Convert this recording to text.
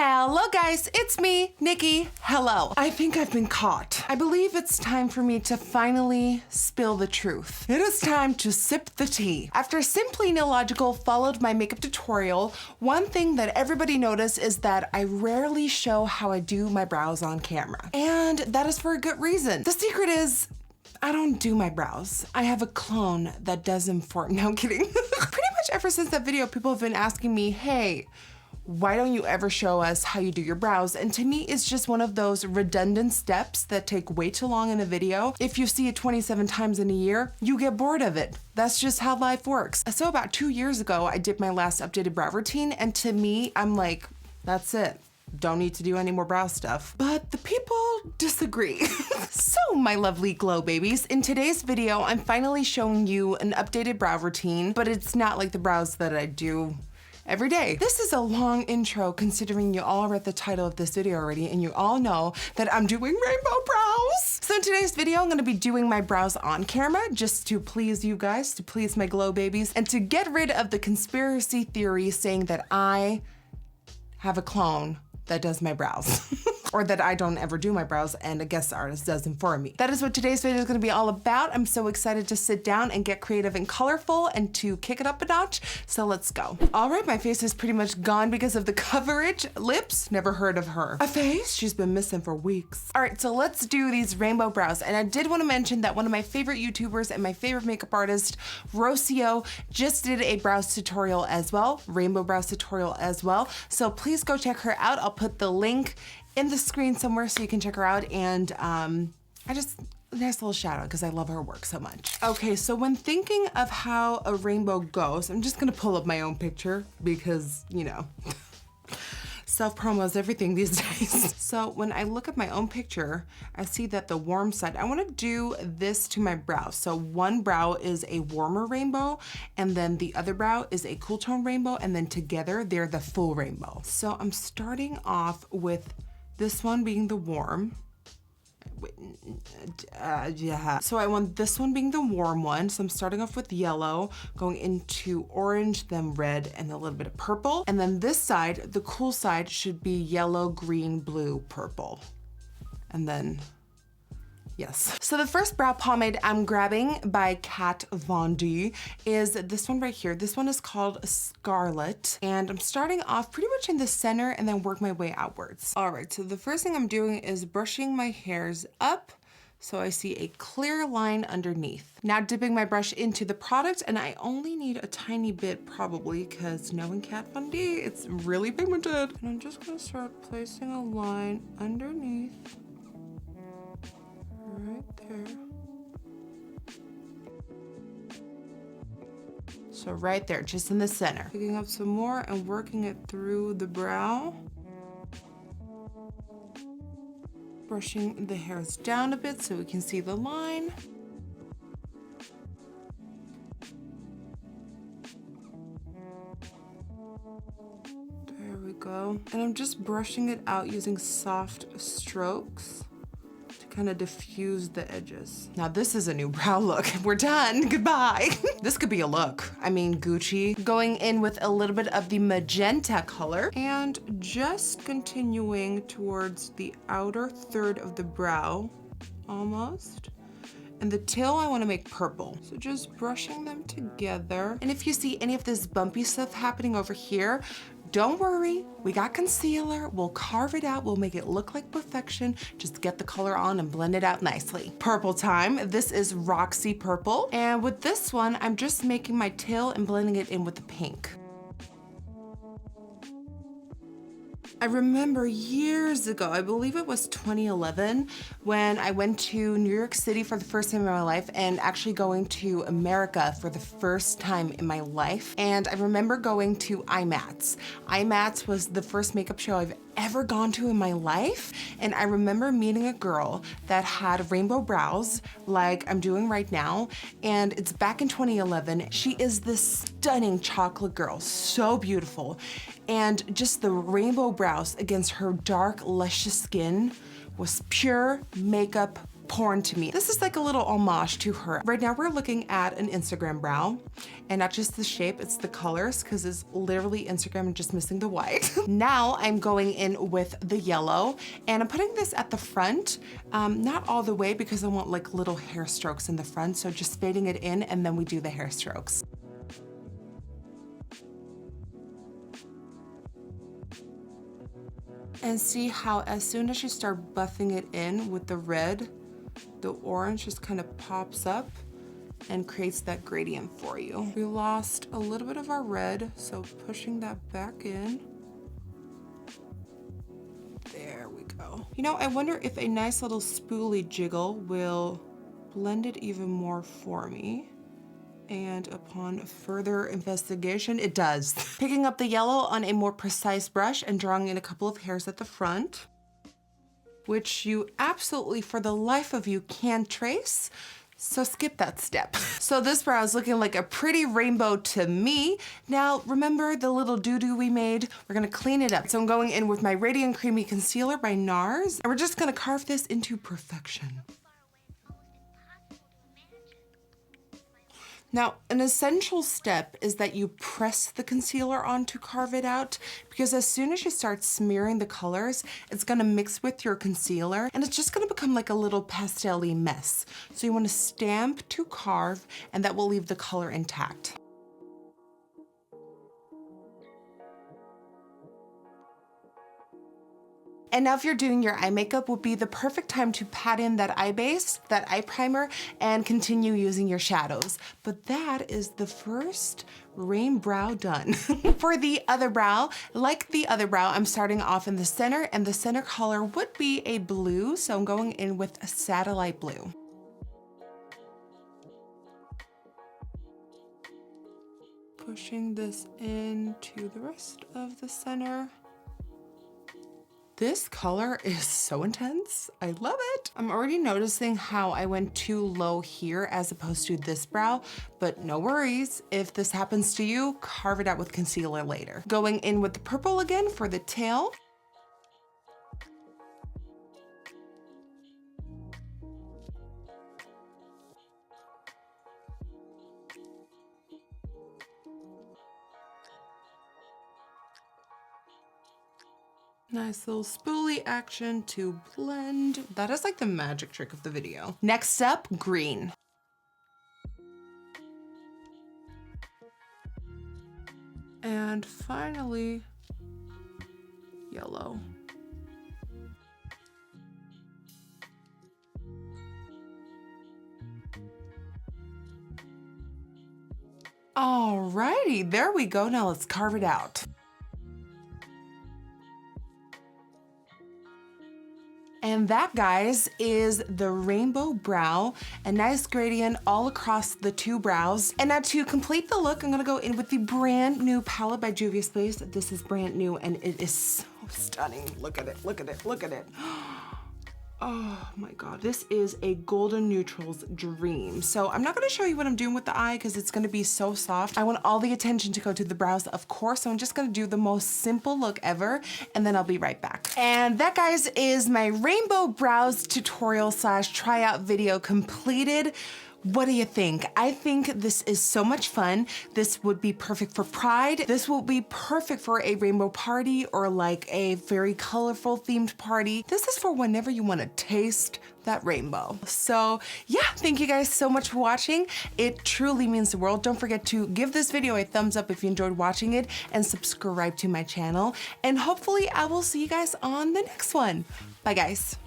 Hello guys, it's me, Nikki. Hello. I think I've been caught. I believe it's time for me to finally spill the truth. It is time to sip the tea. After Simply Illogical followed my makeup tutorial, one thing that everybody noticed is that I rarely show how I do my brows on camera. And that is for a good reason. The secret is, I don't do my brows. I have a clone that does them for me. No, I'm kidding. Pretty much ever since that video, people have been asking me, hey, why don't you ever show us how you do your brows? And to me, it's just one of those redundant steps that take way too long in a video. If you see it 27 times in a year, you get bored of it. That's just how life works. So about 2 years ago, I did my last updated brow routine, and to me, I'm like, that's it. Don't need to do any more brow stuff. But the people disagree. So my lovely glow babies, in today's video, I'm finally showing you an updated brow routine, but it's not like the brows that I do every day. This is a long intro considering you all read the title of this video already and you all know that I'm doing rainbow brows. So in today's video, I'm gonna be doing my brows on camera just to please you guys, to please my glow babies, and to get rid of the conspiracy theory saying that I have a clone that does my brows. Or that I don't ever do my brows and a guest artist does them for me. That is what today's video is gonna be all about. I'm so excited to sit down and get creative and colorful and to kick it up a notch, so let's go. All right, my face is pretty much gone because of the coverage. Lips, never heard of her. A face, she's been missing for weeks. All right, so let's do these rainbow brows. And I did wanna mention that one of my favorite YouTubers and my favorite makeup artist, Rocio, just did a brows tutorial as well, rainbow brows tutorial as well. So please go check her out. I'll put the link in the screen somewhere so you can check her out, and a nice little shout out because I love her work so much. Okay, so when thinking of how a rainbow goes, I'm just gonna pull up my own picture because, you know, self-promo is everything these days. So when I look at my own picture, I see that the warm side, I wanna do this to my brow. So one brow is a warmer rainbow, and then the other brow is a cool tone rainbow, and then together they're the full rainbow. So I'm starting off with this one being the warm. Yeah. So I want this one being the warm one. So I'm starting off with yellow, going into orange, then red, and a little bit of purple. And then this side, the cool side, should be yellow, green, blue, purple. And then, yes. So the first brow pomade I'm grabbing by Kat Von D is this one right here. This one is called Scarlet. And I'm starting off pretty much in the center and then work my way outwards. All right, so the first thing I'm doing is brushing my hairs up so I see a clear line underneath. Now dipping my brush into the product, and I only need a tiny bit probably because knowing Kat Von D, it's really pigmented. And I'm just gonna start placing a line underneath. Right there. So right there, just in the center. Picking up some more and working it through the brow. Brushing the hairs down a bit so we can see the line. There we go. And I'm just brushing it out using soft strokes to kind of diffuse the edges. Now this is a new brow look. We're done, goodbye. This could be a look. I mean, Gucci. Going in with a little bit of the magenta color and just continuing towards the outer third of the brow, almost. And the tail I wanna make purple. So just brushing them together. And if you see any of this bumpy stuff happening over here, don't worry, we got concealer. We'll carve it out. We'll make it look like perfection. Just get the color on and blend it out nicely. Purple time. This is Roxy Purple. And with this one, I'm just making my tail and blending it in with the pink. I remember years ago, I believe it was 2011, when I went to New York City for the first time in my life and actually going to America for the first time in my life. And I remember going to IMATS. IMATS was the first makeup show I've ever gone to in my life. And I remember meeting a girl that had rainbow brows like I'm doing right now. And it's back in 2011. She is this stunning chocolate girl, so beautiful. And just the rainbow brows against her dark, luscious skin was pure makeup porn to me. This is like a little homage to her. Right now we're looking at an Instagram brow, and not just the shape, it's the colors, because it's literally Instagram just missing the white. Now I'm going in with the yellow, and I'm putting this at the front, not all the way because I want like little hair strokes in the front, so just fading it in and then we do the hair strokes. And see how as soon as you start buffing it in with the red, the orange just kind of pops up and creates that gradient for you. We lost a little bit of our red, so pushing that back in. There we go. You know, I wonder if a nice little spoolie jiggle will blend it even more for me. And upon further investigation, it does. Picking up the yellow on a more precise brush and drawing in a couple of hairs at the front, which you absolutely, for the life of you, can trace. So skip that step. So this brow is looking like a pretty rainbow to me. Now, remember the little doo-doo we made? We're gonna clean it up. So I'm going in with my Radiant Creamy Concealer by NARS, and we're just gonna carve this into perfection. Now, an essential step is that you press the concealer on to carve it out, because as soon as you start smearing the colors, it's gonna mix with your concealer and it's just gonna become like a little pastel-y mess. So you wanna stamp to carve, and that will leave the color intact. And now if you're doing your eye makeup, would be the perfect time to pat in that eye base, that eye primer, and continue using your shadows. But that is the first rain brow done. For the other brow, like the other brow, I'm starting off in the center, and the center color would be a blue, so I'm going in with a satellite blue. Pushing this into the rest of the center. This color is so intense. I love it. I'm already noticing how I went too low here as opposed to this brow, but no worries. If this happens to you, carve it out with concealer later. Going in with the purple again for the tail. Nice little spoolie action to blend. That is like the magic trick of the video. Next up, green. And finally, yellow. Alrighty, there we go. Now let's carve it out. And that, guys, is the rainbow brow, a nice gradient all across the two brows. And now to complete the look, I'm gonna go in with the brand new palette by Juvia's Place. This is brand new and it is so stunning. Look at it, look at it, look at it. Oh my God, this is a golden neutrals dream. So I'm not gonna show you what I'm doing with the eye because it's gonna be so soft. I want all the attention to go to the brows, of course, so I'm just gonna do the most simple look ever, and then I'll be right back. And that, guys, is my rainbow brows tutorial / tryout video completed. What do you think? I think this is so much fun. This would be perfect for Pride. This will be perfect for a rainbow party or like a very colorful themed party. This is for whenever you want to taste that rainbow. So yeah, thank you guys so much for watching. It truly means the world. Don't forget to give this video a thumbs up if you enjoyed watching it and subscribe to my channel. And hopefully I will see you guys on the next one. Bye, guys.